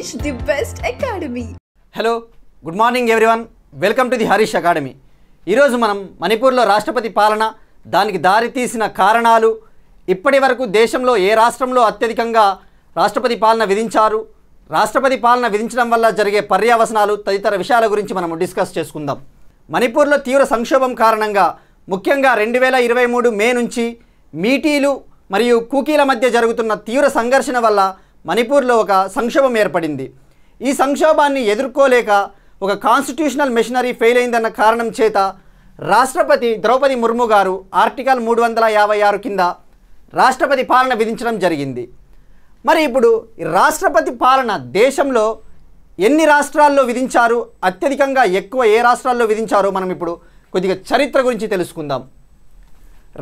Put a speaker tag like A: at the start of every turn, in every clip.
A: Harish, the best academy.
B: Hello good morning everyone, welcome to the Harish academy. ఈరోజు మనం మణిపూర్లో రాష్ట్రపతి పాలన, దానికి దారితీసిన కారణాలు, ఇప్పటి వరకు దేశంలో ఏ రాష్ట్రంలో అత్యధికంగా రాష్ట్రపతి పాలన విధించారు, రాష్ట్రపతి పాలన విధించడం వల్ల జరిగే పర్యవసనాలు తదితర విషయాల గురించి మనం డిస్కస్ చేసుకుందాం. మణిపూర్లో తీవ్ర సంక్షోభం కారణంగా ముఖ్యంగా 2023 మే నుంచి మీటీలు మరియు కూకీల మధ్య జరుగుతున్న తీవ్ర సంఘర్షణ వల్ల మణిపూర్లో ఒక సంక్షోభం ఏర్పడింది. ఈ సంక్షోభాన్ని ఎదుర్కోలేక ఒక కాన్స్టిట్యూషనల్ మెషినరీ ఫెయిల్ అయిందన్న కారణం చేత రాష్ట్రపతి ద్రౌపది ముర్ము గారు ఆర్టికల్ 356 కింద రాష్ట్రపతి పాలన విధించడం జరిగింది. మరి ఇప్పుడు ఈ రాష్ట్రపతి పాలన దేశంలో ఎన్ని రాష్ట్రాల్లో విధించారు, అత్యధికంగా ఎక్కువ ఏ రాష్ట్రాల్లో విధించారో మనం ఇప్పుడు కొద్దిగా చరిత్ర గురించి తెలుసుకుందాం.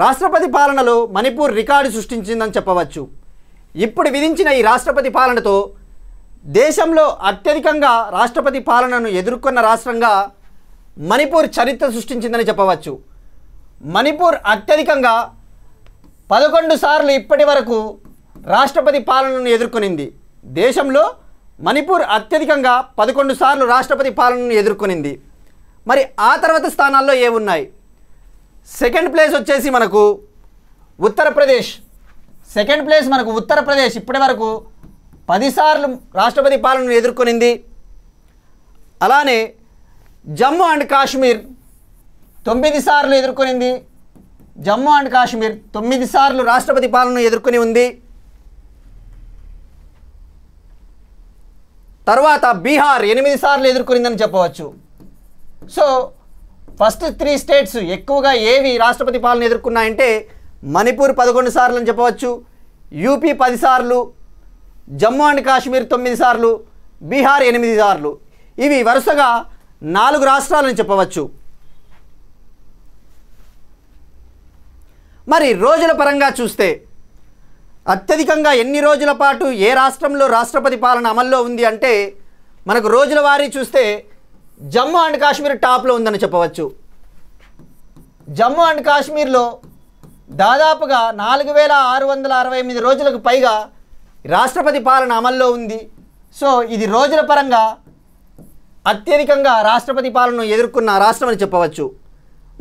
B: రాష్ట్రపతి పాలనలో మణిపూర్ రికార్డు సృష్టించిందని చెప్పవచ్చు. ఇప్పుడు విధించిన ఈ రాష్ట్రపతి పాలనతో దేశంలో అత్యధికంగా రాష్ట్రపతి పాలనను ఎదుర్కొన్న రాష్ట్రంగా మణిపూర్ చరిత్ర సృష్టించిందని చెప్పవచ్చు. మణిపూర్ అత్యధికంగా 11 సార్లు ఇప్పటి వరకు రాష్ట్రపతి పాలనను ఎదుర్కొనింది. దేశంలో మణిపూర్ అత్యధికంగా 11 సార్లు రాష్ట్రపతి పాలనను ఎదుర్కొనింది. మరి ఆ తర్వాత స్థానాల్లో ఏమున్నాయి? సెకండ్ ప్లేస్ వచ్చేసి మనకు ఉత్తరప్రదేశ్. సెకండ్ ప్లేస్ మనకు ఉత్తరప్రదేశ్ ఇప్పటి వరకు 10 సార్లు రాష్ట్రపతి పాలనను ఎదుర్కొనింది. అలానే జమ్మూ అండ్ కాశ్మీర్ 9 సార్లు ఎదుర్కొనింది. జమ్మూ అండ్ కాశ్మీర్ 9 సార్లు రాష్ట్రపతి పాలనను ఎదుర్కొని ఉంది. తర్వాత బీహార్ 8 సార్లు ఎదుర్కొనిందని చెప్పవచ్చు. సో ఫస్ట్ 3 స్టేట్స్ ఎక్కువగా ఏవి రాష్ట్రపతి పాలన ఎదుర్కొన్నాయంటే మణిపూర్ 11 సార్లు అని చెప్పవచ్చు, యూపీ 10 సార్లు, జమ్మూ అండ్ కాశ్మీర్ 9 సార్లు, బీహార్ 8 సార్లు. ఇవి వరుసగా 4 రాష్ట్రాలని చెప్పవచ్చు. మరి రోజుల పరంగా చూస్తే అత్యధికంగా ఎన్ని రోజుల పాటు ఏ రాష్ట్రంలో రాష్ట్రపతి పాలన అమల్లో ఉంది అంటే మనకు రోజుల వారీ చూస్తే జమ్మూ అండ్ కాశ్మీర్ టాప్లో ఉందని చెప్పవచ్చు. జమ్మూ అండ్ కాశ్మీర్లో దాదాపుగా 4668 రోజులకు పైగా రాష్ట్రపతి పాలన అమల్లో ఉంది. సో ఇది రోజుల పరంగా అత్యధికంగా రాష్ట్రపతి పాలనను ఎదుర్కొన్న రాష్ట్రం అని చెప్పవచ్చు.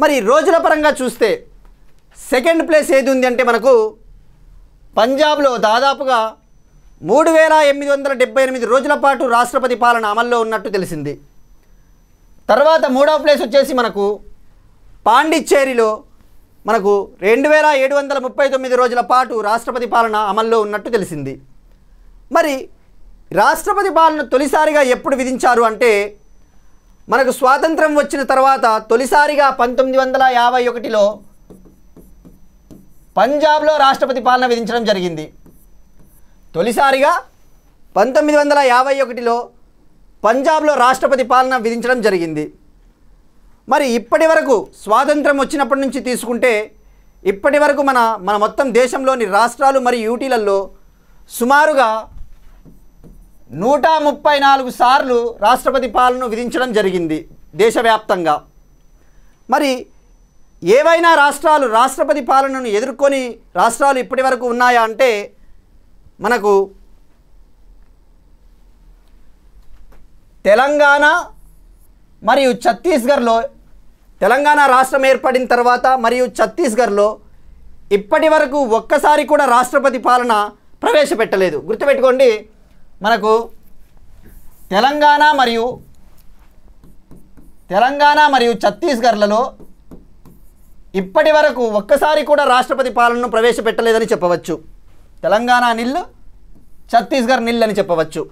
B: మరి రోజుల పరంగా చూస్తే సెకండ్ ప్లేస్ ఏది ఉంది అంటే మనకు పంజాబ్లో దాదాపుగా 3878 రోజుల పాటు రాష్ట్రపతి పాలన అమల్లో ఉన్నట్టు తెలిసింది. తర్వాత మూడవ ప్లేస్ వచ్చేసి మనకు పాండిచ్చేరిలో మనకు 2739 రోజుల పాటు రాష్ట్రపతి పాలన అమల్లో ఉన్నట్టు తెలిసింది. మరి రాష్ట్రపతి పాలన తొలిసారిగా ఎప్పుడు విధించారు అంటే మనకు స్వాతంత్రం వచ్చిన తర్వాత తొలిసారిగా 1951లో పంజాబ్లో రాష్ట్రపతి పాలన విధించడం జరిగింది. తొలిసారిగా 1951లో పంజాబ్లో రాష్ట్రపతి పాలన విధించడం జరిగింది. మరి ఇప్పటి వరకు స్వాతంత్రం వచ్చినప్పటి నుంచి తీసుకుంటే ఇప్పటి వరకు మన మొత్తం దేశంలోని రాష్ట్రాలు మరియు యూటీలలో సుమారుగా 134 సార్లు రాష్ట్రపతి పాలనను విధించడం జరిగింది దేశవ్యాప్తంగా. మరి ఏవైనా రాష్ట్రాలు రాష్ట్రపతి పాలనను ఎదుర్కొని రాష్ట్రాలు ఇప్పటి వరకు ఉన్నాయా అంటే మనకు తెలంగాణ మరియు ఛత్తీస్గఢ్లో, తెలంగాణ రాష్ట్రం ఏర్పడిన తర్వాత మరియు ఛత్తీస్గఢ్లో ఇప్పటి వరకు ఒక్కసారి కూడా రాష్ట్రపతి పాలన ప్రవేశపెట్టలేదు. గుర్తుపెట్టుకోండి, మనకు తెలంగాణ మరియు ఛత్తీస్గఢ్లలో ఇప్పటి వరకు ఒక్కసారి కూడా రాష్ట్రపతి పాలనను ప్రవేశపెట్టలేదని చెప్పవచ్చు. తెలంగాణ నిల్, ఛత్తీస్గఢ్ నిల్ అని చెప్పవచ్చు.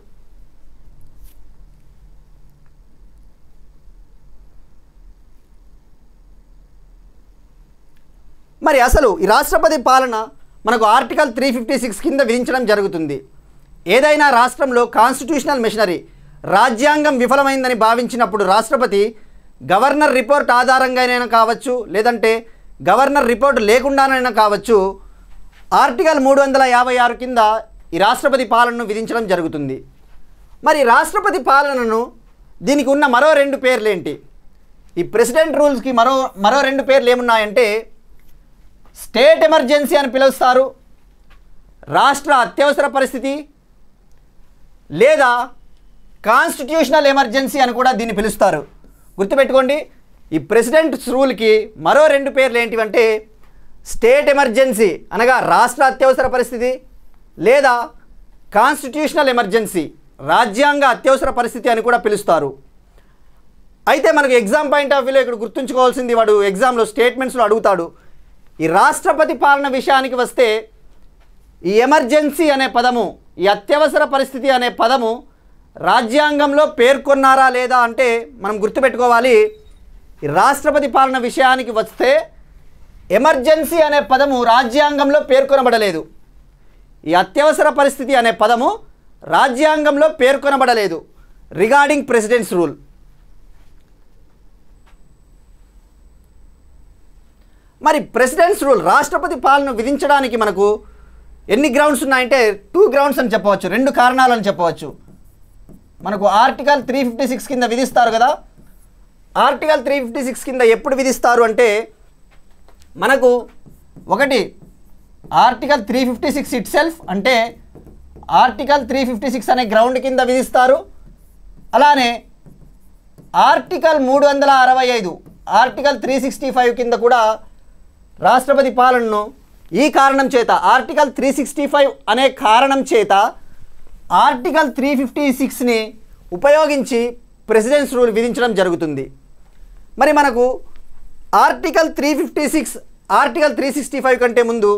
B: మరి అసలు ఈ రాష్ట్రపతి పాలన మనకు ఆర్టికల్ 356 కింద విధించడం జరుగుతుంది. ఏదైనా రాష్ట్రంలో కాన్స్టిట్యూషనల్ మెషినరీ రాజ్యాంగం విఫలమైందని భావించినప్పుడు రాష్ట్రపతి గవర్నర్ రిపోర్ట్ ఆధారంగానైనా కావచ్చు, లేదంటే గవర్నర్ రిపోర్ట్ లేకుండానైనా కావచ్చు, ఆర్టికల్ 356 కింద ఈ రాష్ట్రపతి పాలనను విధించడం జరుగుతుంది. మరి రాష్ట్రపతి పాలనను దీనికి ఉన్న మరో 2 పేర్లు ఏంటి? ఈ ప్రెసిడెంట్ రూల్స్కి మరో 2 పేర్లు ఏమున్నాయంటే స్టేట్ ఎమర్జెన్సీ అని పిలుస్తారు, రాష్ట్ర అత్యవసర పరిస్థితి, లేదా కాన్స్టిట్యూషనల్ ఎమర్జెన్సీ అని కూడా దీన్ని పిలుస్తారు. గుర్తుపెట్టుకోండి, ఈ ప్రెసిడెంట్స్ రూల్కి మరో 2 పేర్లు ఏంటివంటే స్టేట్ ఎమర్జెన్సీ అనగా రాష్ట్ర అత్యవసర పరిస్థితి, లేదా కాన్స్టిట్యూషనల్ ఎమర్జెన్సీ రాజ్యాంగ అత్యవసర పరిస్థితి అని కూడా పిలుస్తారు. అయితే మనకు ఎగ్జామ్ పాయింట్ ఆఫ్ వ్యూలో ఇక్కడ గుర్తుంచుకోవాల్సింది, వాడు ఎగ్జామ్లో స్టేట్మెంట్స్లో అడుగుతాడు. ఈ రాష్ట్రపతి పాలన విషయానికి వస్తే ఈ ఎమర్జెన్సీ అనే పదము, ఈ అత్యవసర పరిస్థితి అనే పదము రాజ్యాంగంలో పేర్కొన్నారా లేదా అంటే మనం గుర్తుపెట్టుకోవాలి. ఈ రాష్ట్రపతి పాలన విషయానికి వస్తే ఎమర్జెన్సీ అనే పదము రాజ్యాంగంలో పేర్కొనబడలేదు. ఈ అత్యవసర పరిస్థితి అనే పదము రాజ్యాంగంలో పేర్కొనబడలేదు రిగార్డింగ్ ప్రెసిడెంట్స్ రూల్. మరి ప్రెసిడెంట్స్ రూల్ రాష్ట్రపతి పాలన విధించడానికి మనకు ఎన్ని గ్రౌండ్స్ ఉన్నాయంటే 2 గ్రౌండ్స్ అని చెప్పవచ్చు, 2 కారణాలు అని చెప్పవచ్చు. మనకు ఆర్టికల్ 356 కింద విధిస్తారు కదా. ఆర్టికల్ 356 కింద ఎప్పుడు విధిస్తారు అంటే మనకు ఒకటి ఆర్టికల్ 356 ఇట్ సెల్ఫ్, అంటే ఆర్టికల్ 356 అనే గ్రౌండ్ కింద విధిస్తారు. అలానే ఆర్టికల్ 365 ఆర్టికల్ 365 కింద కూడా రాష్ట్రపతి పాలనను ఈ కారణం చేత ఆర్టికల్ 365 అనే కారణం చేత ఆర్టికల్ 356ని ఉపయోగించి ప్రెసిడెంట్స్ రూల్ విధించడం జరుగుతుంది. మరి మనకు ఆర్టికల్ 356 ఆర్టికల్ 365 కంటే ముందు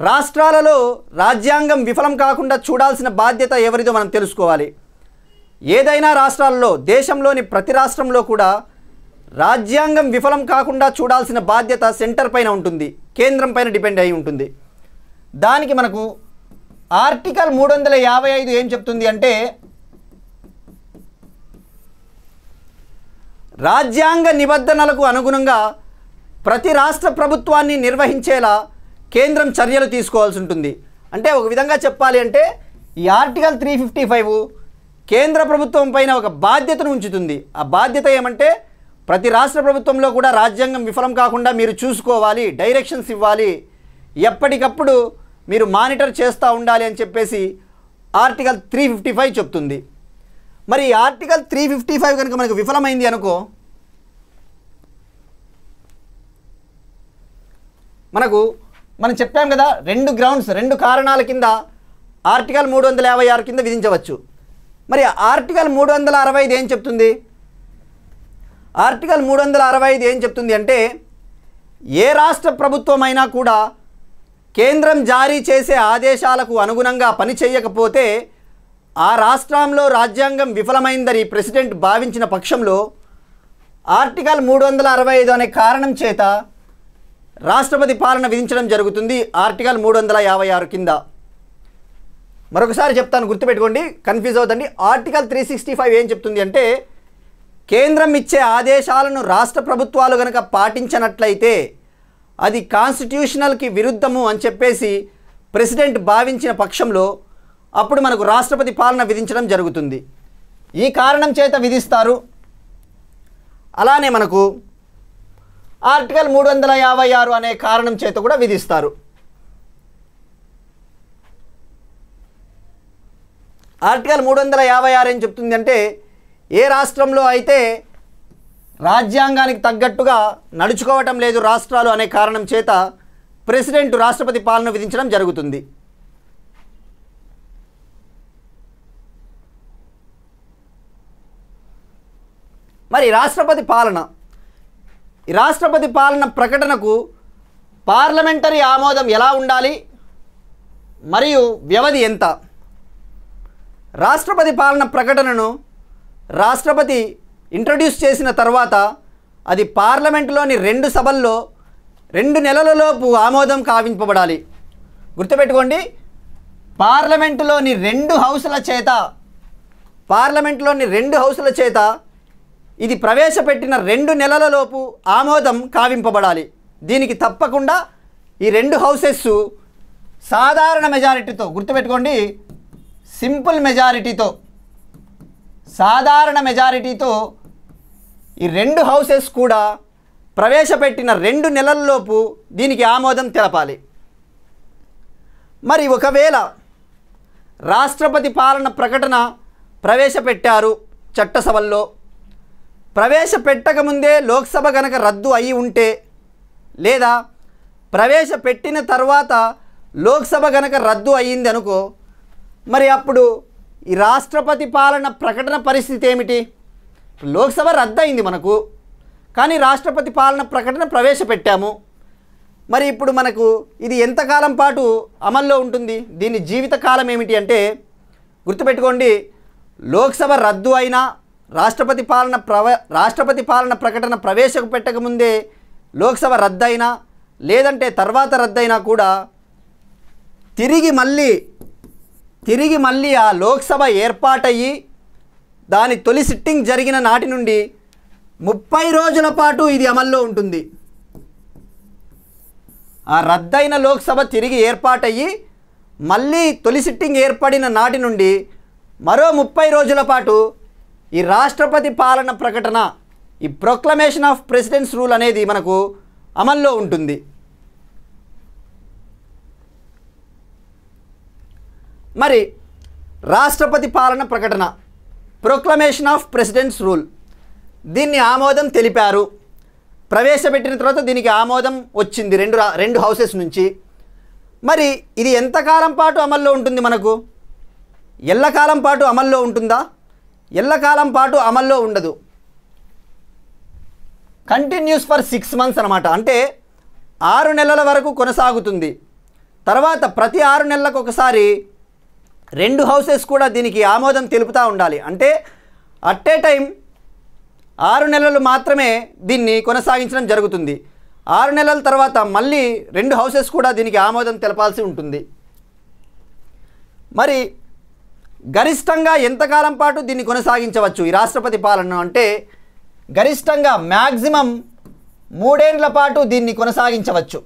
B: రాష్ట్రాలలో రాజ్యాంగం విఫలం కాకుండా చూడాల్సిన బాధ్యత ఎవరిదో మనం తెలుసుకోవాలి. ఏదైనా రాష్ట్రాల్లో, దేశంలోని ప్రతి రాష్ట్రంలో కూడా రాజ్యాంగం విఫలం కాకుండా చూడాల్సిన బాధ్యత సెంటర్ పైన ఉంటుంది, కేంద్రం పైన డిపెండ్ అయి ఉంటుంది. దానికి మనకు ఆర్టికల్ 355 ఏం చెప్తుంది అంటే రాజ్యాంగ నిబంధనలకు అనుగుణంగా ప్రతి రాష్ట్ర ప్రభుత్వాన్ని నిర్వహించేలా కేంద్రం చర్యలు తీసుకోవాల్సి ఉంటుంది. అంటే ఒక విధంగా చెప్పాలి అంటే ఈ ఆర్టికల్ 355 కేంద్ర ప్రభుత్వం పైన ఒక బాధ్యతను ఉంచుతుంది. ఆ బాధ్యత ఏమంటే ప్రతి రాష్ట్ర ప్రభుత్వంలో కూడా రాజ్యాంగం విఫలం కాకుండా మీరు చూసుకోవాలి, డైరెక్షన్స్ ఇవ్వాలి, ఎప్పటికప్పుడు మీరు మానిటర్ చేస్తూ ఉండాలి అని చెప్పేసి ఆర్టికల్ 355 చెప్తుంది. మరి ఆర్టికల్ 355 కనుక మనకు విఫలమైంది అనుకో, మనం చెప్పాం కదా 2 గ్రౌండ్స్, 2 కారణాల కింద ఆర్టికల్ 356 కింద విధించవచ్చు. మరి ఆర్టికల్ 365 ఏం చెప్తుంది? ఆర్టికల్ 365 ఏం చెప్తుంది అంటే ఏ రాష్ట్ర ప్రభుత్వమైనా కూడా కేంద్రం జారీ చేసే ఆదేశాలకు అనుగుణంగా పని చేయకపోతే ఆ రాష్ట్రంలో రాజ్యాంగం విఫలమైందని ప్రెసిడెంట్ భావించిన పక్షంలో ఆర్టికల్ 365 అనే కారణం చేత రాష్ట్రపతి పాలన విధించడం జరుగుతుంది ఆర్టికల్ 356 కింద. మరొకసారి చెప్తాను, గుర్తుపెట్టుకోండి, కన్ఫ్యూజ్ అవుతండి. ఆర్టికల్ 365 ఏం చెప్తుంది అంటే కేంద్రం ఇచ్చే ఆదేశాలను రాష్ట్ర ప్రభుత్వాలు కనుక పాటించనట్లయితే అది కాన్స్టిట్యూషనల్కి విరుద్ధము అని చెప్పేసి ప్రెసిడెంట్ భావించిన పక్షంలో అప్పుడు మనకు రాష్ట్రపతి పాలన విధించడం జరుగుతుంది. ఈ కారణం చేత విధిస్తారు. అలానే మనకు ఆర్టికల్ 356 అనే కారణం చేత కూడా విధిస్తారు. ఆర్టికల్ 356 ఏం చెప్తుంది అంటే ఏ రాష్ట్రంలో అయితే రాజ్యాంగానికి తగ్గట్టుగా నడుచుకోవటం లేదు రాష్ట్రాలు అనే కారణం చేత ప్రెసిడెంట్ రాష్ట్రపతి పాలన విధించడం జరుగుతుంది. మరి రాష్ట్రపతి పాలన ప్రకటనకు పార్లమెంటరీ ఆమోదం ఎలా ఉండాలి మరియు వ్యవధి ఎంత? రాష్ట్రపతి పాలన ప్రకటనను రాష్ట్రపతి ఇంట్రడ్యూస్ చేసిన తర్వాత అది పార్లమెంటులోని 2 సభల్లో 2 నెలలలోపు ఆమోదం కావింపబడాలి. గుర్తుపెట్టుకోండి, పార్లమెంటులోని 2 హౌసుల చేత ఇది ప్రవేశపెట్టిన 2 నెలలలోపు ఆమోదం కావింపబడాలి. దీనికి తప్పకుండా ఈ 2 హౌసెస్ సాధారణ మెజారిటీతో, గుర్తుపెట్టుకోండి, సింపుల్ మెజారిటీతో, సాధారణ మెజారిటీతో ఈ 2 హౌసెస్ కూడా ప్రవేశపెట్టిన 2 నెలల్లోపు దీనికి ఆమోదం తెలపాలి. మరి ఒకవేళ రాష్ట్రపతి పాలన ప్రకటన ప్రవేశపెట్టారు చట్టసభల్లో. ప్రవేశపెట్టకముందే లోక్సభ గనక రద్దు అయి ఉంటే, లేదా ప్రవేశపెట్టిన తర్వాత లోక్సభ గనక రద్దు అయ్యింది అనుకో, మరి అప్పుడు ఈ రాష్ట్రపతి పాలన ప్రకటన పరిస్థితి ఏమిటి? లోక్సభ రద్దు అయింది మనకు, కానీ రాష్ట్రపతి పాలన ప్రకటన ప్రవేశపెట్టాము. మరి ఇప్పుడు మనకు ఇది ఎంతకాలం పాటు అమల్లో ఉంటుంది? దీని జీవితకాలం ఏమిటి అంటే గుర్తుపెట్టుకోండి, లోక్సభ రద్దు అయినా రాష్ట్రపతి పాలన ప్రకటన ప్రవేశపెట్టకముందే లోక్సభ రద్దయినా, లేదంటే తర్వాత రద్దయినా కూడా తిరిగి మళ్ళీ ఆ లోక్సభ ఏర్పాటయ్యి దాని తొలి సిట్టింగ్ జరిగిన నాటి నుండి 30 రోజుల పాటు ఇది అమల్లో ఉంటుంది. ఆ రద్దయిన లోక్సభ తిరిగి ఏర్పాటయ్యి మళ్ళీ తొలి సిట్టింగ్ ఏర్పడిన నాటి నుండి మరో 30 రోజుల పాటు ఈ రాష్ట్రపతి పాలన ప్రకటన, ఈ ప్రొక్లమేషన్ ఆఫ్ ప్రెసిడెంట్స్ రూల్ అనేది మనకు అమల్లో ఉంటుంది. మరి రాష్ట్రపతి పాలన ప్రకటన, ప్రొక్లమేషన్ ఆఫ్ ప్రెసిడెంట్స్ రూల్, దీన్ని ఆమోదం తెలిపారు. ప్రవేశపెట్టిన తర్వాత దీనికి ఆమోదం వచ్చింది రెండు హౌసెస్ నుంచి. మరి ఇది ఎంతకాలం పాటు అమల్లో ఉంటుంది? మనకు ఎల్లకాలం పాటు అమల్లో ఉంటుందా? ఎల్లకాలం పాటు అమల్లో ఉండదు. కంటిన్యూస్ ఫర్ 6 months అన్నమాట. అంటే 6 నెలల వరకు కొనసాగుతుంది. తర్వాత ప్రతి 6 నెలలకు ఒకసారి 2 హౌసెస్ కూడా దీనికి ఆమోదం తెలుపుతూ ఉండాలి. అంటే అట్ ఏ టైం 6 నెలలు మాత్రమే దీన్ని కొనసాగించడం జరుగుతుంది. 6 నెలల తర్వాత మళ్ళీ 2 హౌసెస్ కూడా దీనికి ఆమోదం తెలపాల్సి ఉంటుంది. మరి గరిష్టంగా ఎంతకాలం పాటు దీన్ని కొనసాగించవచ్చు ఈ రాష్ట్రపతి పాలన అంటే గరిష్టంగా మ్యాక్సిమం 3 ఏళ్ల పాటు దీన్ని కొనసాగించవచ్చు.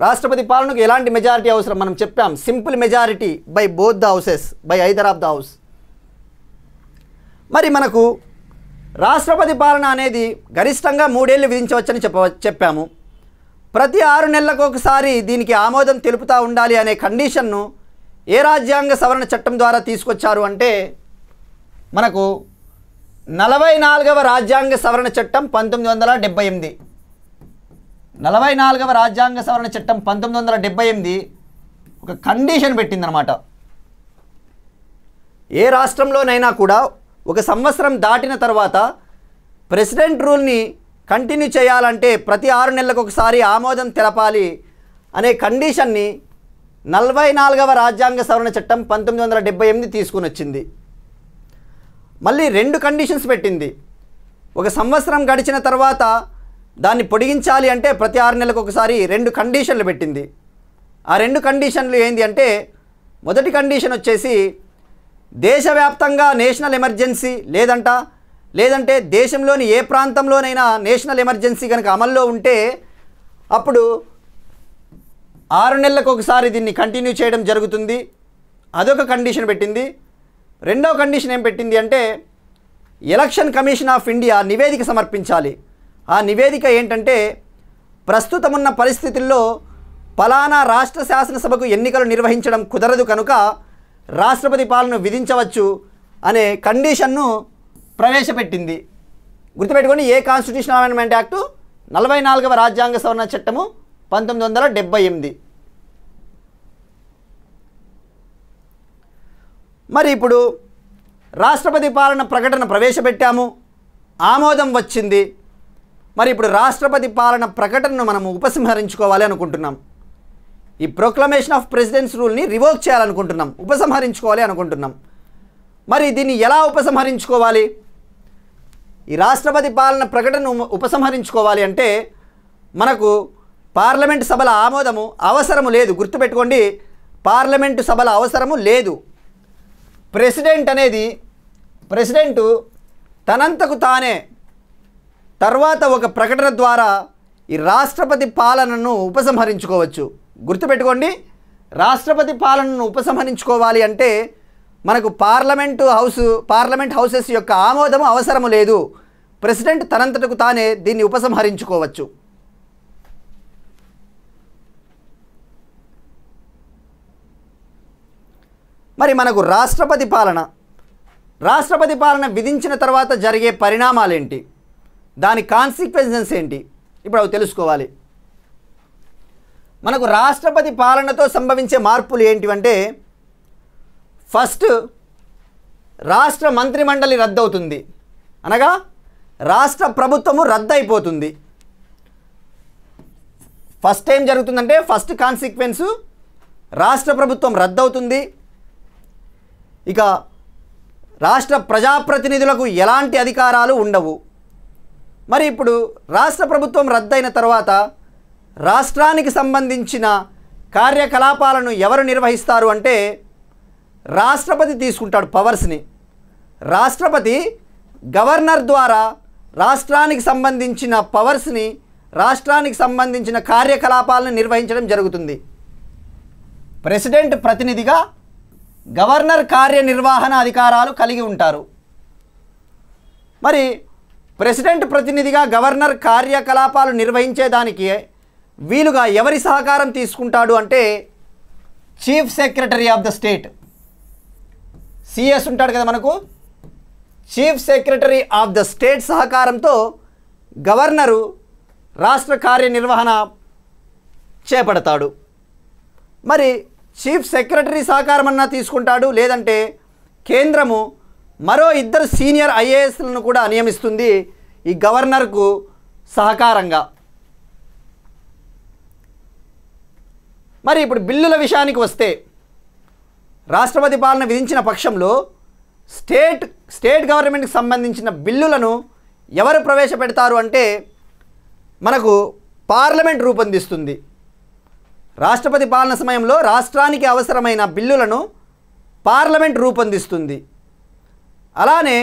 B: రాష్ట్రపతి పాలనకు ఎలాంటి మెజారిటీ అవసరం మనం చెప్పాం. Simple majority by both the houses, by either of the house. మరి మనకు రాష్ట్రపతి పాలన అనేది గరిష్టంగా 3 ఏళ్ళు విధించవచ్చని చెప్పాము. ప్రతి 6 నెలలకు ఒకసారి దీనికి ఆమోదం తెలుపుతూ ఉండాలి అనే కండిషన్ను ఏ రాజ్యాంగ సవరణ చట్టం ద్వారా తీసుకొచ్చారు అంటే మనకు 44వ రాజ్యాంగ సవరణ చట్టం 1978. 44వ రాజ్యాంగ సవరణ చట్టం 1978 ఒక కండిషన్ పెట్టిందనమాట. ఏ రాష్ట్రంలోనైనా కూడా 1 సంవత్సరం దాటిన తర్వాత ప్రెసిడెంట్ రూల్ని కంటిన్యూ చేయాలంటే ప్రతి 6 నెలలకు ఒకసారి ఆమోదం తెలపాలి అనే కండిషన్ని 44వ రాజ్యాంగ సవరణ చట్టం 1978 తీసుకుని వచ్చింది. మళ్ళీ 2 కండిషన్స్ పెట్టింది. 1 సంవత్సరం గడిచిన తర్వాత దాన్ని పొడిగించాలి అంటే ప్రతి 6 నెలలకు ఒకసారి 2 కండిషన్లు పెట్టింది. ఆ 2 కండిషన్లు ఏంటి అంటే మొదటి కండిషన్ వచ్చేసి దేశవ్యాప్తంగా నేషనల్ ఎమర్జెన్సీ లేదంటే దేశంలోని ఏ ప్రాంతంలోనైనా నేషనల్ ఎమర్జెన్సీ కనుక అమల్లో ఉంటే అప్పుడు 6 నెలలకు ఒకసారి దీన్ని కంటిన్యూ చేయడం జరుగుతుంది. అదొక కండిషన్ పెట్టింది. రెండవ కండిషన్ ఏం పెట్టింది అంటే ఎలక్షన్ కమిషన్ ఆఫ్ ఇండియా నివేదిక సమర్పించాలి. ఆ నివేదిక ఏంటంటే ప్రస్తుతం ఉన్న పరిస్థితుల్లో పలానా రాష్ట్ర శాసనసభకు ఎన్నికలు నిర్వహించడం కుదరదు కనుక రాష్ట్రపతి పాలన విధించవచ్చు అనే కండిషన్ను ప్రవేశపెట్టింది. గుర్తుపెట్టుకోండి, ఏ కాన్స్టిట్యూషనల్ అమెండ్మెంట్ యాక్టు 44వ రాజ్యాంగ సవరణ చట్టము 1978. మరి ఇప్పుడు రాష్ట్రపతి పాలన ప్రకటన ప్రవేశపెట్టాము, ఆమోదం వచ్చింది. మరి ఇప్పుడు రాష్ట్రపతి పాలన ప్రకటనను మనము ఉపసంహరించుకోవాలి అనుకుంటున్నాం. ఈ ప్రొక్లమేషన్ ఆఫ్ ప్రెసిడెంట్స్ రూల్ని రివోక్ చేయాలనుకుంటున్నాం, ఉపసంహరించుకోవాలి అనుకుంటున్నాం. మరి దీన్ని ఎలా ఉపసంహరించుకోవాలి? ఈ రాష్ట్రపతి పాలన ప్రకటనను ఉపసంహరించుకోవాలి అంటే మనకు పార్లమెంటు సభల ఆమోదము అవసరము లేదు. గుర్తుపెట్టుకోండి, పార్లమెంటు సభల అవసరము లేదు. ప్రెసిడెంటు తనంతకు తానే తర్వాత ఒక ప్రకటన ద్వారా ఈ రాష్ట్రపతి పాలనను ఉపసంహరించుకోవచ్చు. గుర్తుపెట్టుకోండి, రాష్ట్రపతి పాలనను ఉపసంహరించుకోవాలి అంటే మనకు పార్లమెంట్ హౌసెస్ యొక్క ఆమోదము అవసరము లేదు. ప్రెసిడెంట్ తనంతటకు తానే దీన్ని ఉపసంహరించుకోవచ్చు. మరి మనకు రాష్ట్రపతి పాలన విధించిన తర్వాత జరిగే పరిణామాలు ఏంటి, దాని కాన్సిక్వెన్సెస్ ఏంటి, ఇప్పుడు అవి తెలుసుకోవాలి. మనకు రాష్ట్రపతి పాలనతో సంభవించే మార్పులు ఏంటివంటే, ఫస్ట్ రాష్ట్ర మంత్రిమండలి రద్దవుతుంది, అనగా రాష్ట్ర ప్రభుత్వము రద్దయిపోతుంది. ఫస్ట్ ఏం జరుగుతుందంటే, ఫస్ట్ కాన్సిక్వెన్సు రాష్ట్ర ప్రభుత్వం రద్దవుతుంది. ఇక రాష్ట్ర ప్రజాప్రతినిధులకు ఎలాంటి అధికారాలు ఉండవు. మరి ఇప్పుడు రాష్ట్ర ప్రభుత్వం రద్దయిన తర్వాత రాష్ట్రానికి సంబంధించిన కార్యకలాపాలను ఎవరు నిర్వహిస్తారు అంటే రాష్ట్రపతి తీసుకుంటాడు పవర్స్ని. రాష్ట్రపతి గవర్నర్ ద్వారా రాష్ట్రానికి సంబంధించిన పవర్స్ని, రాష్ట్రానికి సంబంధించిన కార్యకలాపాలను నిర్వహించడం జరుగుతుంది. ప్రెసిడెంట్ ప్రతినిధిగా గవర్నర్ కార్యనిర్వహణ అధికారాలు కలిగి ఉంటారు. మరి ప్రెసిడెంట్ ప్రతినిధిగా గవర్నర్ కార్యకలాపాలు నిర్వహించేదానికి వీలుగా ఎవరి సహకారం తీసుకుంటాడు అంటే chief secretary of the state, CS ఉంటాడు కదా మనకు. Chief secretary of the state సహకారంతో గవర్నరు రాష్ట్ర కార్యనిర్వహణ చేపడతాడు. మరి చీఫ్ సెక్రటరీ సహకారం అన్నా తీసుకుంటాడు, లేదంటే కేంద్రము మరో 2 సీనియర్ ఐఏఎస్లను కూడా నియమిస్తుంది ఈ గవర్నర్కు సహకారంగా. మరి ఇప్పుడు బిల్లుల విషయానికి వస్తే, రాష్ట్రపతి పాలన విధించిన పక్షంలో స్టేట్ గవర్నమెంట్కి సంబంధించిన బిల్లులను ఎవరు ప్రవేశపెడతారు అంటే మనకు పార్లమెంట్ రూపొందిస్తుంది. రాష్ట్రపతి పాలన సమయంలో రాష్ట్రానికి అవసరమైన బిల్లులను పార్లమెంట్ రూపొందిస్తుంది. అలానే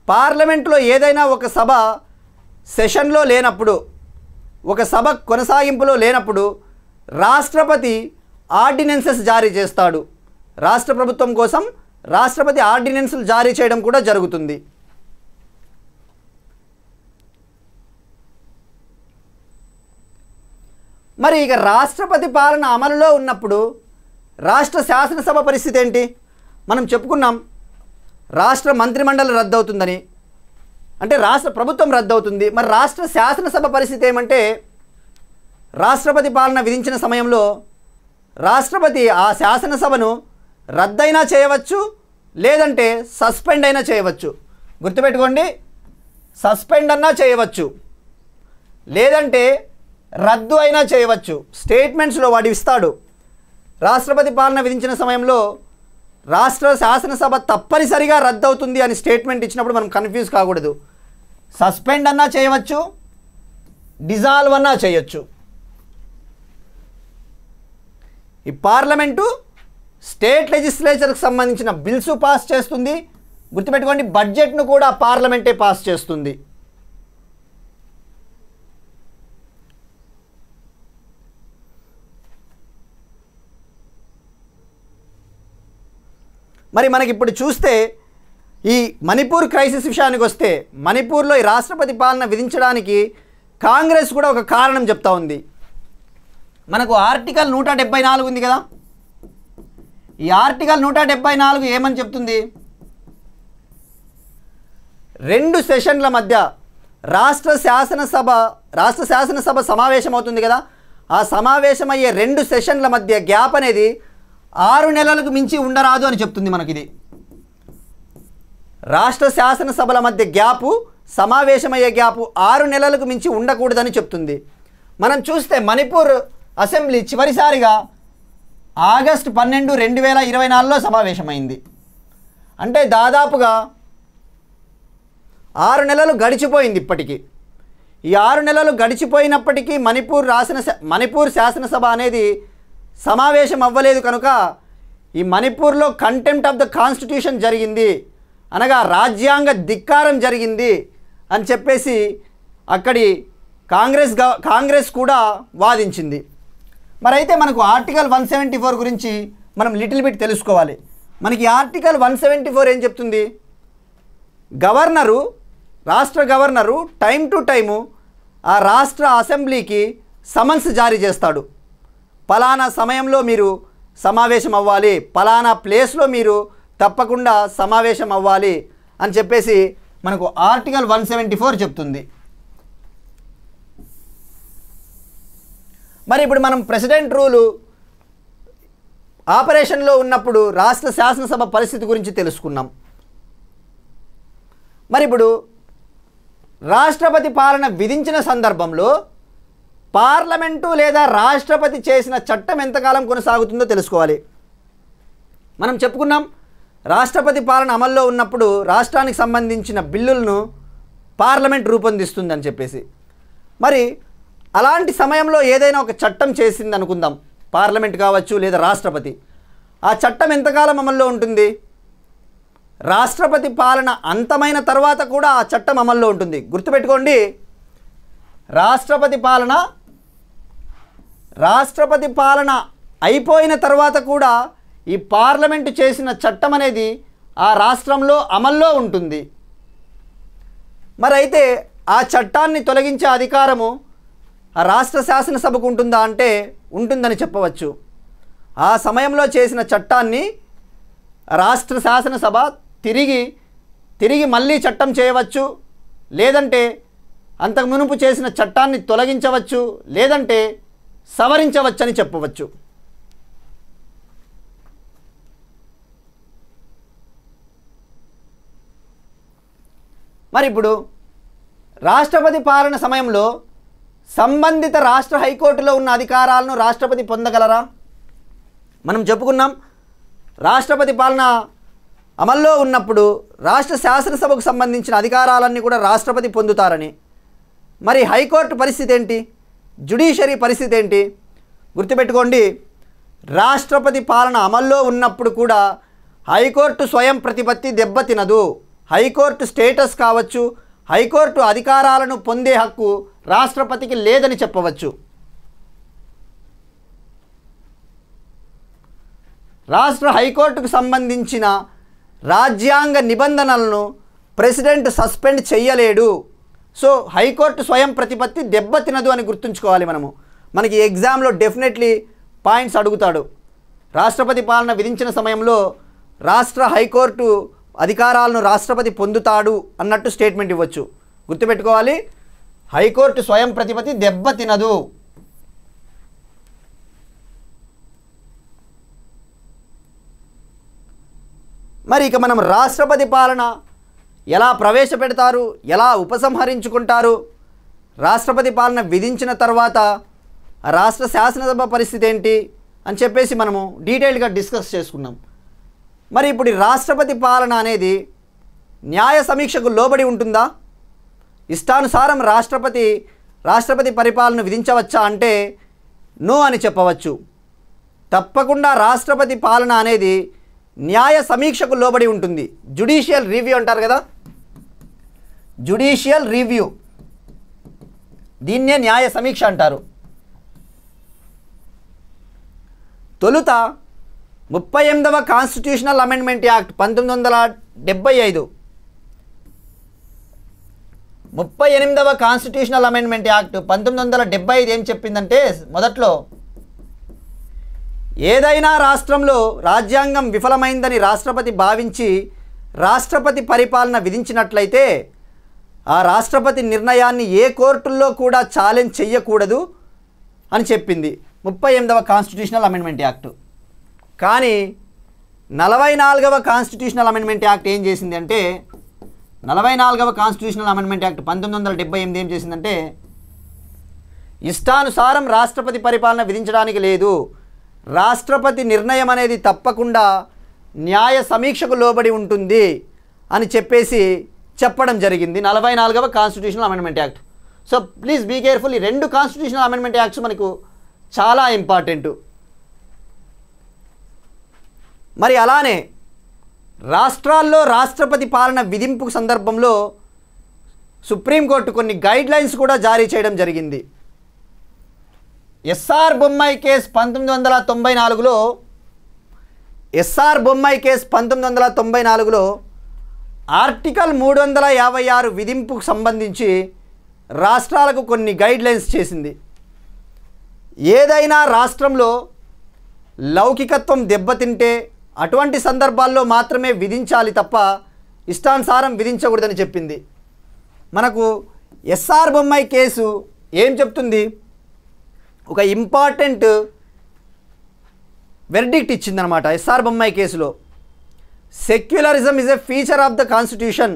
B: పార్లమెంట్లో ఏదైనా ఒక సభ సెషన్లో లేనప్పుడు, ఒక సభ కొనసాగింపులో లేనప్పుడు రాష్ట్రపతి ఆర్డినెన్సెస్ జారీ చేస్తాడు. రాష్ట్ర ప్రభుత్వం కోసం రాష్ట్రపతి ఆర్డినెన్సులు జారీ చేయడం కూడా జరుగుతుంది. మరి ఇక రాష్ట్రపతి పాలన అమలులో ఉన్నప్పుడు రాష్ట్ర శాసనసభ పరిస్థితి ఏంటి? మనం చెప్పుకున్నాం, రాష్ట్ర మంత్రిమండలి రద్దవుతుందని, అంటే రాష్ట్ర ప్రభుత్వం రద్దవుతుంది. మరి రాష్ట్ర శాసనసభ పరిస్థితి ఏమంటే, రాష్ట్రపతి పాలన విధించిన సమయంలో రాష్ట్రపతి ఆ శాసనసభను రద్దయినా చేయవచ్చు, లేదంటే సస్పెండ్ అయినా చేయవచ్చు. గుర్తుపెట్టుకోండి, సస్పెండ్ అన్నా చేయవచ్చు, లేదంటే రద్దు అయినా చేయవచ్చు. స్టేట్మెంట్స్లో వాడు ఇస్తాడు. రాష్ట్రపతి పాలన విధించిన సమయంలో రాష్ట్ర శాసనసభ తప్పనిసరిగా రద్దవుతుంది అని స్టేట్మెంట్ ఇచ్చినప్పుడు మనం కన్ఫ్యూజ్ కాకూడదు. సస్పెండ్ అన్నా చేయవచ్చు, డిజాల్వ్ అన్నా చేయొచ్చు. ఈ పార్లమెంటు స్టేట్ లెజిస్లేచర్కి సంబంధించిన బిల్స్ పాస్ చేస్తుంది. గుర్తుపెట్టుకోండి, బడ్జెట్ను కూడా పార్లమెంటే పాస్ చేస్తుంది. మరి మనకి ఇప్పుడు చూస్తే ఈ మణిపూర్ క్రైసిస్ విషయానికి వస్తే, మణిపూర్లో ఈ రాష్ట్రపతి పాలన విధించడానికి కాంగ్రెస్ కూడా ఒక కారణం చెప్తా ఉంది. మనకు ఆర్టికల్ 174 ఉంది కదా, ఈ ఆర్టికల్ 174 ఏమని చెప్తుంది? 2 సెషన్ల మధ్య రాష్ట్ర శాసనసభ సమావేశం అవుతుంది కదా, ఆ సమావేశమయ్యే 2 సెషన్ల మధ్య గ్యాప్ అనేది 6 నెలలకు మించి ఉండరాదు అని చెప్తుంది మనకి. ఇది రాష్ట్ర శాసనసభల మధ్య గ్యాపు, సమావేశమయ్యే గ్యాపు 6 నెలలకు మించి ఉండకూడదని చెప్తుంది. మనం చూస్తే మణిపూర్ అసెంబ్లీ చివరిసారిగా ఆగస్టు 12, 2024లో సమావేశమైంది. అంటే దాదాపుగా 6 నెలలు గడిచిపోయింది ఇప్పటికీ. ఈ 6 నెలలు గడిచిపోయినప్పటికీ మణిపూర్ శాసనసభ అనేది సమావేశం అవ్వలేదు. కనుక ఈ మణిపూర్లో కంటెంప్ట్ ఆఫ్ ద కాన్స్టిట్యూషన్ జరిగింది, అనగా రాజ్యాంగ ధిక్కారం జరిగింది అని చెప్పేసి అక్కడి కాంగ్రెస్ కూడా వాదించింది. మరైతే మనకు ఆర్టికల్ 174 గురించి మనం లిటిల్ బిట్ తెలుసుకోవాలి. మనకి ఆర్టికల్ 174 ఏం చెప్తుంది? రాష్ట్ర గవర్నరు టైం టు టైము ఆ రాష్ట్ర అసెంబ్లీకి సమన్స్ జారీ చేస్తాడు. పలానా సమయంలో మీరు సమావేశం అవ్వాలి, పలానా ప్లేస్లో మీరు తప్పకుండా సమావేశం అవ్వాలి అని చెప్పేసి మనకు ఆర్టికల్ 174 చెప్తుంది. మరి ఇప్పుడు మనం ప్రెసిడెంట్ రూలు ఆపరేషన్లో ఉన్నప్పుడు రాష్ట్ర శాసనసభ పరిస్థితి గురించి తెలుసుకున్నాం. మరి ఇప్పుడు రాష్ట్రపతి పాలన విధించిన సందర్భంలో పార్లమెంటు లేదా రాష్ట్రపతి చేసిన చట్టం ఎంతకాలం కొనసాగుతుందో తెలుసుకోవాలి. మనం చెప్పుకున్నాం, రాష్ట్రపతి పాలన అమల్లో ఉన్నప్పుడు రాష్ట్రానికి సంబంధించిన బిల్లులను పార్లమెంట్ రూపొందిస్తుందని చెప్పేసి. మరి అలాంటి సమయంలో ఏదైనా ఒక చట్టం చేసింది అనుకుందాం, పార్లమెంట్ కావచ్చు లేదా రాష్ట్రపతి. ఆ చట్టం ఎంతకాలం అమల్లో ఉంటుంది? రాష్ట్రపతి పాలన అంతమైన తర్వాత కూడా ఆ చట్టం అమల్లో ఉంటుంది. గుర్తుపెట్టుకోండి, రాష్ట్రపతి పాలన అయిపోయిన తర్వాత కూడా ఈ పార్లమెంటు చేసిన చట్టం అనేది ఆ రాష్ట్రంలో అమల్లో ఉంటుంది. మరి అయితే ఆ చట్టాన్ని తొలగించే అధికారము ఆ రాష్ట్ర శాసనసభకు ఉంటుందా అంటే ఉంటుందని చెప్పవచ్చు. ఆ సమయంలో చేసిన చట్టాన్ని రాష్ట్ర శాసనసభ తిరిగి మళ్ళీ చట్టం చేయవచ్చు, లేదంటే అంతకు మునుపు చేసిన చట్టాన్ని తొలగించవచ్చు, లేదంటే సవరించవచ్చని చెప్పవచ్చు. మరి ఇప్పుడు రాష్ట్రపతి పాలన సమయంలో సంబంధిత రాష్ట్ర హైకోర్టులో ఉన్న అధికారాలను రాష్ట్రపతి పొందగలరా? మనం చెప్పుకున్నాం, రాష్ట్రపతి పాలన అమల్లో ఉన్నప్పుడు రాష్ట్ర శాసనసభకు సంబంధించిన అధికారాలన్నీ కూడా రాష్ట్రపతి పొందుతారని. మరి హైకోర్టు పరిస్థితి ఏంటి? జ్యుడిషియరీ పరిస్థితి ఏంటి? గుర్తుపెట్టుకోండి, రాష్ట్రపతి పాలన అమల్లో ఉన్నప్పుడు కూడా హైకోర్టు స్వయం ప్రతిపత్తి దెబ్బతినదు. హైకోర్టు స్టేటస్ కావచ్చు, హైకోర్టు అధికారాలను పొందే హక్కు రాష్ట్రపతికి లేదని చెప్పవచ్చు. రాష్ట్ర హైకోర్టుకు సంబంధించిన రాజ్యాంగ నిబంధనలను ప్రెసిడెంట్ సస్పెండ్ చేయలేడు. సో హైకోర్టు స్వయం ప్రతిపత్తి దెబ్బతినదు అని గుర్తుంచుకోవాలి. మనకి ఎగ్జామ్లో డెఫినెట్లీ పాయింట్స్ అడుగుతాడు. రాష్ట్రపతి పాలన విధించిన సమయంలో రాష్ట్ర హైకోర్టు అధికారాలను రాష్ట్రపతి పొందుతాడు అన్నట్టు స్టేట్మెంట్ ఇవ్వచ్చు. గుర్తుపెట్టుకోవాలి, హైకోర్టు స్వయం ప్రతిపత్తి దెబ్బతినదు. మరి ఇక మనం రాష్ట్రపతి పాలన ఎలా ప్రవేశపెడతారు, ఎలా ఉపసంహరించుకుంటారు, రాష్ట్రపతి పాలన విధించిన తర్వాత రాష్ట్ర శాసనసభ పరిస్థితి ఏంటి అని చెప్పేసి మనము డీటెయిల్గా డిస్కస్ చేసుకున్నాం. మరి ఇప్పుడు రాష్ట్రపతి పాలన అనేది న్యాయ సమీక్షకు లోబడి ఉంటుందా? ఇష్టానుసారం రాష్ట్రపతి పరిపాలన విధించవచ్చా అంటే నో అని చెప్పవచ్చు. తప్పకుండా రాష్ట్రపతి పాలన అనేది న్యాయ సమీక్షకు లోబడి ఉంటుంది. జ్యుడిషియల్ రివ్యూ అంటారు కదా, జ్యుడిషియల్ రివ్యూ, దీన్నే న్యాయ సమీక్ష అంటారు. తొలుత 38వ కాన్స్టిట్యూషనల్ అమెండ్మెంట్ యాక్ట్ 1975, 38వ కాన్స్టిట్యూషనల్ అమెండ్మెంట్ యాక్ట్ 1975 ఏం చెప్పిందంటే, మొదట్లో ఏదైనా రాష్ట్రంలో రాజ్యాంగం విఫలమైందని రాష్ట్రపతి భావించి రాష్ట్రపతి పరిపాలన విధించినట్లయితే ఆ రాష్ట్రపతి నిర్ణయాన్ని ఏ కోర్టుల్లో కూడా ఛాలెంజ్ చెయ్యకూడదు అని చెప్పింది 38వ కాన్స్టిట్యూషనల్ అమెండ్మెంట్ యాక్ట్. కానీ 44వ కాన్స్టిట్యూషనల్ అమెండ్మెంట్ యాక్ట్ ఏం చేసింది అంటే, 44వ కాన్స్టిట్యూషనల్ అమెండ్మెంట్ యాక్ట్ 1978 ఏం చేసిందంటే, ఇష్టానుసారం రాష్ట్రపతి పరిపాలన విధించడానికి లేదు, రాష్ట్రపతి నిర్ణయం అనేది తప్పకుండా న్యాయ సమీక్షకు లోబడి ఉంటుంది అని చెప్పేసి చెప్పడం జరిగింది 44వ constitutional amendment act. So please be careful, ఈ రెండు కాన్స్టిట్యూషనల్ అమెండ్మెంట్ యాక్ట్స్ మనకు చాలా ఇంపార్టెంట్. మరి అలానే రాష్ట్రాల్లో రాష్ట్రపతి పాలన విధింపు సందర్భంలో సుప్రీంకోర్టు కొన్ని గైడ్లైన్స్ కూడా జారీ చేయడం జరిగింది. ఎస్ఆర్ బొమ్మాయి కేసు 1994లో ఆర్టికల్ 356 విధింపుకు సంబంధించి రాష్ట్రాలకు కొన్ని గైడ్లైన్స్ చేసింది. ఏదైనా రాష్ట్రంలో లౌకికత్వం దెబ్బతింటే అటువంటి సందర్భాల్లో మాత్రమే విధించాలి తప్ప ఇష్టానుసారం విధించకూడదని చెప్పింది. మనకు ఎస్ఆర్ బొమ్మాయి కేసు ఏం చెప్తుంది? ఒక ఇంపార్టెంట్ వెర్డిక్ట్ ఇచ్చిందనమాట ఎస్ఆర్ బొమ్మాయి కేసులో. Secularism is a feature of the constitution,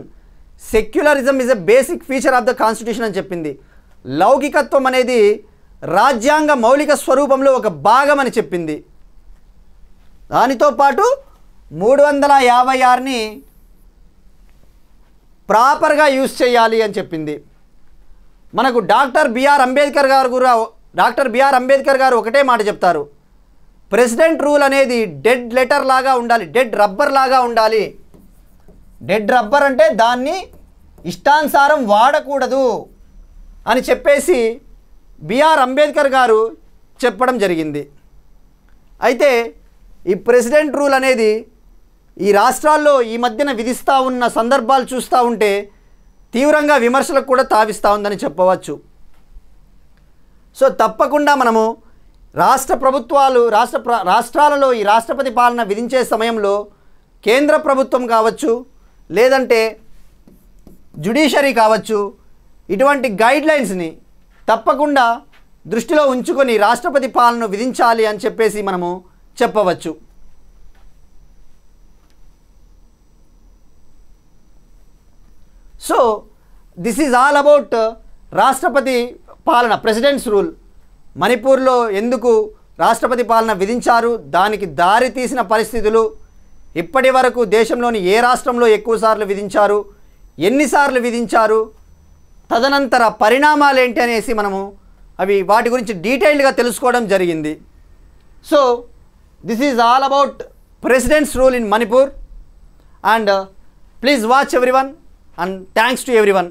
B: secularism is a basic feature of the constitution అని చెప్పింది. లౌకికత్వం అనేది రాజ్యాంగ మౌలిక స్వరూపంలో ఒక భాగం అని చెప్పింది. దానితో పాటు 356ని ప్రాపర్గా యూజ్ చేయాలి అని చెప్పింది. మనకు డాక్టర్ బిఆర్ అంబేద్కర్ గారు ఒకటే మాట చెప్తారు, ప్రెసిడెంట్ రూల్ అనేది డెడ్ లెటర్ లాగా ఉండాలి, డెడ్ రబ్బర్ లాగా ఉండాలి. డెడ్ రబ్బర్ అంటే దాన్ని ఇష్టానుసారం వాడకూడదు అని చెప్పేసి బిఆర్ అంబేద్కర్ గారు చెప్పడం జరిగింది. అయితే ఈ ప్రెసిడెంట్ రూల్ అనేది ఈ రాష్ట్రాల్లో ఈ మధ్యన విధిస్తూ ఉన్న సందర్భాలు చూస్తూ ఉంటే తీవ్రంగా విమర్శలకు కూడా తావిస్తూ ఉందని చెప్పవచ్చు. సో తప్పకుండా మనము రాష్ట్ర ప్రభుత్వాలు రాష్ట్రాలలో ఈ రాష్ట్రపతి పాలన విధించే సమయంలో కేంద్ర ప్రభుత్వం కావచ్చు, లేదంటే జ్యుడిషియరీ కావచ్చు, ఇటువంటి గైడ్లైన్స్ని తప్పకుండా దృష్టిలో ఉంచుకొని రాష్ట్రపతి పాలన విధించాలి అని చెప్పేసి మనము చెప్పవచ్చు. So this is all about రాష్ట్రపతి పాలన, ప్రెసిడెంట్స్ రూల్. మణిపూర్లో ఎందుకు రాష్ట్రపతి పాలన విధించారు, దానికి దారి తీసిన పరిస్థితులు, ఇప్పటి వరకు దేశంలోని ఏ రాష్ట్రంలో ఎక్కువసార్లు విధించారు, ఎన్నిసార్లు విధించారు, తదనంతర పరిణామాలు ఏంటి అనేసి మనము వాటి గురించి డీటెయిల్డ్గా తెలుసుకోవడం జరిగింది. So this is all about presidents rule in Manipur. And please watch everyone and thanks to everyone.